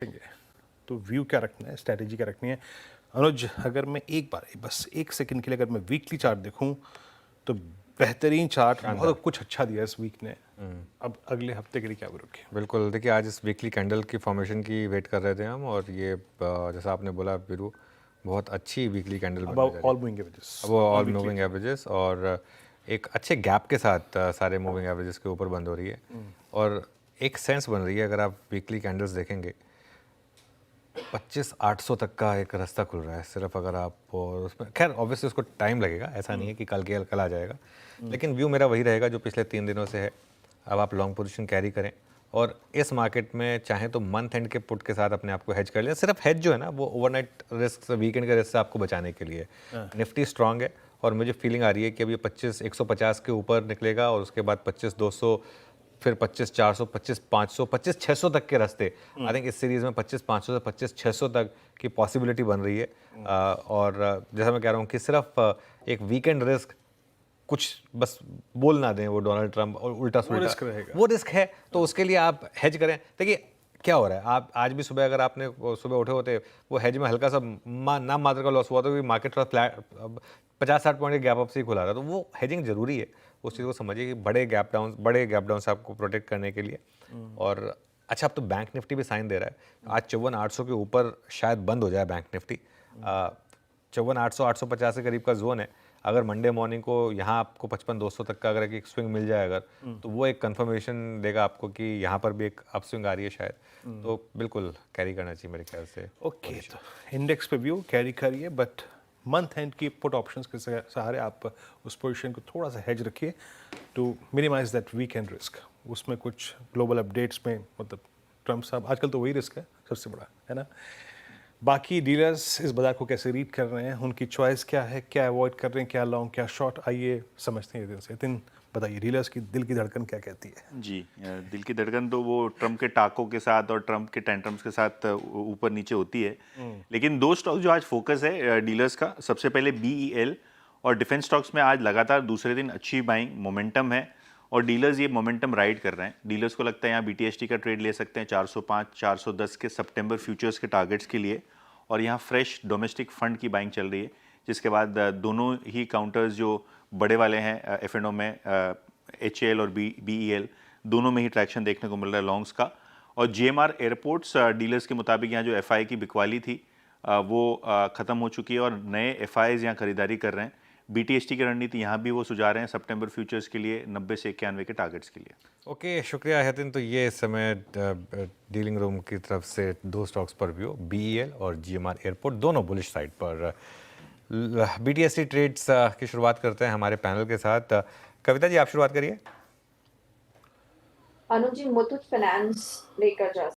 करेंगे। तो व्यू क्या रखना है, स्ट्रैटेजी क्या रखनी है। अनुज, अगर मैं एक बार बस एक सेकंड के लिए अगर मैं वीकली चार्ट देखूं तो बेहतरीन चार्ट, शानदार। बहुत कुछ अच्छा दिया इस वीक ने। अब अगले हफ्ते के लिए क्या रखें? बिल्कुल, देखिए आज इस वीकली कैंडल की फॉर्मेशन की वेट कर रहे थे हम, और ये जैसा आपने बोला वीरू, बहुत अच्छी वीकली कैंडल अब बनने जा रही ऑल है। मूविंग एवरेजेस, अब वो all all weekly. Moving averages और एक अच्छे गैप के साथ सारे मूविंग एवरेजेस के ऊपर बंद हो रही है, और एक सेंस बन रही है अगर आप वीकली कैंडल्स देखेंगे 25,800 तक का एक रास्ता खुल रहा है सिर्फ अगर आप, और उसमें खैर ऑब्वियसली उसको टाइम लगेगा, ऐसा नहीं है कि कल आ जाएगा, लेकिन व्यू मेरा वही रहेगा जो पिछले 3 दिनों से है। अब आप लॉन्ग पोजीशन कैरी करें, और इस मार्केट में चाहे तो मंथ एंड के पुट के साथ अपने आप को हेज कर लें। सिर्फ हेज जो है ना वो ओवरनाइट रिस्क से, वीकेंड के रिस्क से आपको बचाने के लिए। निफ्टी स्ट्रांग है, और मुझे फीलिंग आ रही है कि अब ये 25,150 के ऊपर निकलेगा, और उसके बाद 25,200, फिर 25,400, 25,500, 25,600 तक के रास्ते। आई थिंक इस सीरीज़ में 25,500 से 25,600 तक की पॉसिबिलिटी बन रही है। और जैसा मैं कह रहा हूँ कि सिर्फ एक वीकेंड रिस्क, कुछ बस बोल ना दें वो डोनाल्ड ट्रंप और उल्टा वो सुल्टा, रिस्क रहेगा। वो रिस्क है, तो उसके लिए आप हेज करें। देखिए क्या हो रहा है, आप आज भी सुबह अगर आपने सुबह उठे होते, वो हेज में हल्का सा नाम मात्र का लॉस हुआ, तो मार्केट थोड़ा फ्लैट 50-60 पॉइंट के गैप अप से ही खुला रहा, तो वो हेजिंग जरूरी है। उस चीज़ को समझिए कि बड़े गैप डाउन से आपको प्रोटेक्ट करने के लिए। और अच्छा, अब तो बैंक निफ्टी भी साइन दे रहा है, आज 54,800 के ऊपर शायद बंद हो जाए बैंक निफ्टी। 54,800, 850 के करीब का जोन है। अगर मंडे मॉर्निंग को यहाँ आपको 55,200 तक का अगर एक स्विंग मिल जाए अगर, तो वो एक कंफर्मेशन देगा आपको कि यहाँ पर भी एक अप स्विंग आ रही है शायद। तो बिल्कुल कैरी करना चाहिए मेरे ख्याल से ओके, पोजीशन। तो इंडेक्स पे व्यू कैरी करिए, बट मंथ एंड की पुट ऑप्शंस के सहारे आप उस पोजीशन को थोड़ा सा हेज रखिए to minimise that weekend risk. उसमें कुछ ग्लोबल अपडेट्स में, मतलब ट्रम्प साहब आजकल तो वही रिस्क है सबसे बड़ा, है ना। बाकी डीलर्स इस बाजार को कैसे रीड कर रहे हैं, उनकी चॉइस क्या है, क्या अवॉइड कर रहे हैं, क्या लॉन्ग क्या शॉर्ट, आइए समझते हैं दिन से। दिन बताइए, डीलर्स की दिल की धड़कन क्या कहती है? जी, दिल की धड़कन तो वो ट्रम्प के टाकों के साथ और ट्रम्प के टेंट्रम्स के साथ ऊपर नीचे होती है। लेकिन दो स्टॉक जो आज फोकस है डीलर्स का, सबसे पहले बीईएल और डिफेंस स्टॉक्स में आज लगातार दूसरे दिन अच्छी बाइंग मोमेंटम है, और डीलर्स ये मोमेंटम राइड कर रहे हैं। डीलर्स को लगता है यहाँ बीटीएसटी का ट्रेड ले सकते हैं 405 410 के सितंबर फ्यूचर्स के टारगेट्स के लिए, और यहाँ फ्रेश डोमेस्टिक फंड की बाइंग चल रही है, जिसके बाद दोनों ही काउंटर्स जो बड़े वाले हैं एफएनओ में, एचएएल और बीईएल, दोनों में ही ट्रैक्शन देखने को मिल रहा है लॉन्ग्स का। और जीएमआर एयरपोर्ट्स डीलर्स के मुताबिक यहाँ जो एफआई की बिकवाली थी वो ख़त्म हो चुकी है, और नए एफआईज यहाँ खरीदारी कर रहे हैं। बीटीएसटी की रणनीति यहाँ भी वो सुझा रहे हैं सितंबर फ्यूचर्स के लिए 90 से 91 के टारगेट्स के लिए। ओके, शुक्रिया हतिन। तो ये इस समय डीलिंग रूम की तरफ से दो स्टॉक्स पर व्यू, बीईएल और जीएमआर एयरपोर्ट, दोनों बुलिश साइड पर। बीटीएसटी ट्रेड्स की शुरुआत करते हैं हमारे पैनल के साथ। कविता जी, आप शुरुआत करिए। अनुज जी, मुथूट फाइनेंस लेकर जा